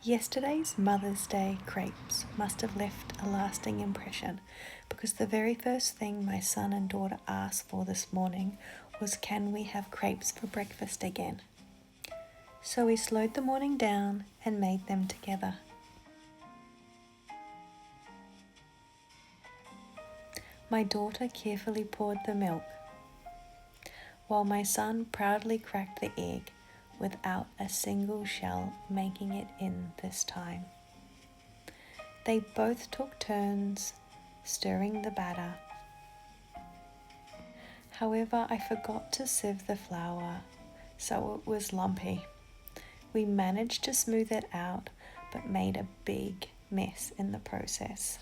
Yesterday's Mother's Day crepes must have left a lasting impression because the very first thing my son and daughter asked for this morning was, "Can we have crepes for breakfast again?" So we slowed the morning down and made them together. My daughter carefully poured the milk, while my son proudly cracked the egg without a single shell making it in this time. They both took turns stirring the batter. However, I forgot to sieve the flour, so it was lumpy. We managed to smooth it out, but made a big mess in the process.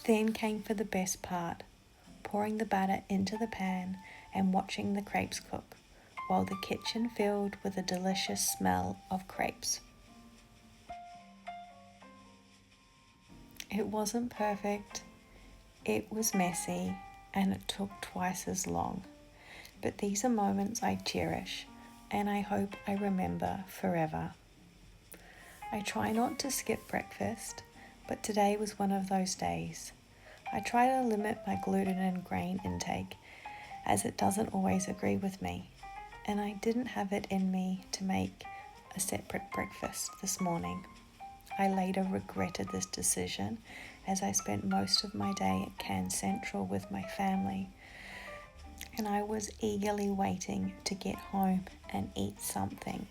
Then came for the best part, pouring the batter into the pan and watching the crepes cook, while the kitchen filled with a delicious smell of crepes. It wasn't perfect, it was messy, and it took twice as long. But these are moments I cherish, and I hope I remember forever. I try not to skip breakfast, but today was one of those days. I try to limit my gluten and grain intake, as it doesn't always agree with me, and I didn't have it in me to make a separate breakfast this morning. I later regretted this decision as I spent most of my day at Cairns Central with my family, and I was eagerly waiting to get home and eat something.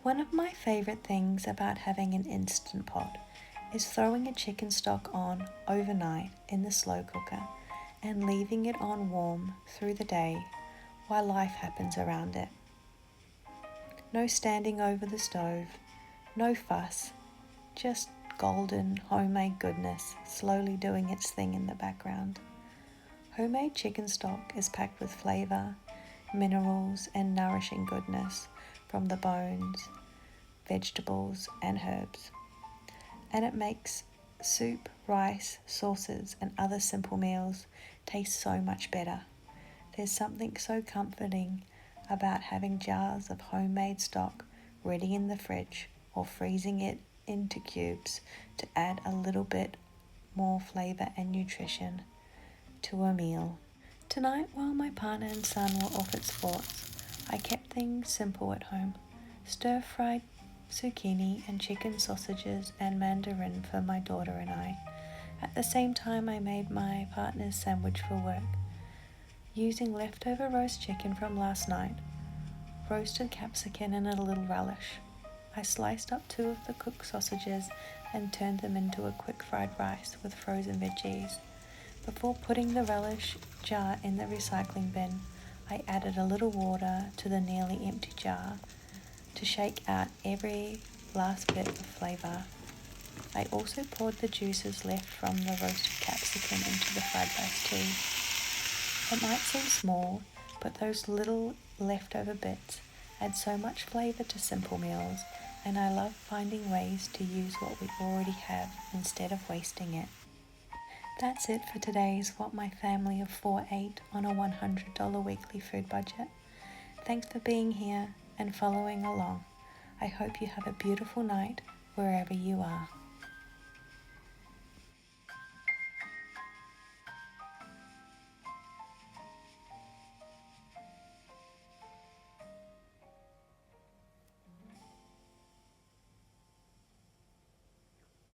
One of my favourite things about having an Instant Pot is throwing a chicken stock on overnight in the slow cooker and leaving it on warm through the day while life happens around it. No standing over the stove, no fuss, just golden homemade goodness slowly doing its thing in the background. Homemade chicken stock is packed with flavour, minerals and nourishing goodness from the bones, vegetables and herbs, and it makes soup, rice, sauces and other simple meals taste so much better. There's something so comforting about having jars of homemade stock ready in the fridge or freezing it into cubes to add a little bit more flavour and nutrition to a meal. Tonight, while my partner and son were off at sports, I kept things simple at home. Stir-fried zucchini and chicken sausages and mandarin for my daughter and I. At the same time, I made my partner's sandwich for work. Using leftover roast chicken from last night, roasted capsicum and a little relish. I sliced up 2 of the cooked sausages and turned them into a quick fried rice with frozen veggies. Before putting the relish jar in the recycling bin, I added a little water to the nearly empty jar to shake out every last bit of flavour. I also poured the juices left from the roasted capsicum into the fried rice too. It might seem small, but those little leftover bits add so much flavour to simple meals, and I love finding ways to use what we already have instead of wasting it. That's it for today's What My Family of 4 ate on a $100 weekly food budget. Thanks for being here and following along. I hope you have a beautiful night wherever you are.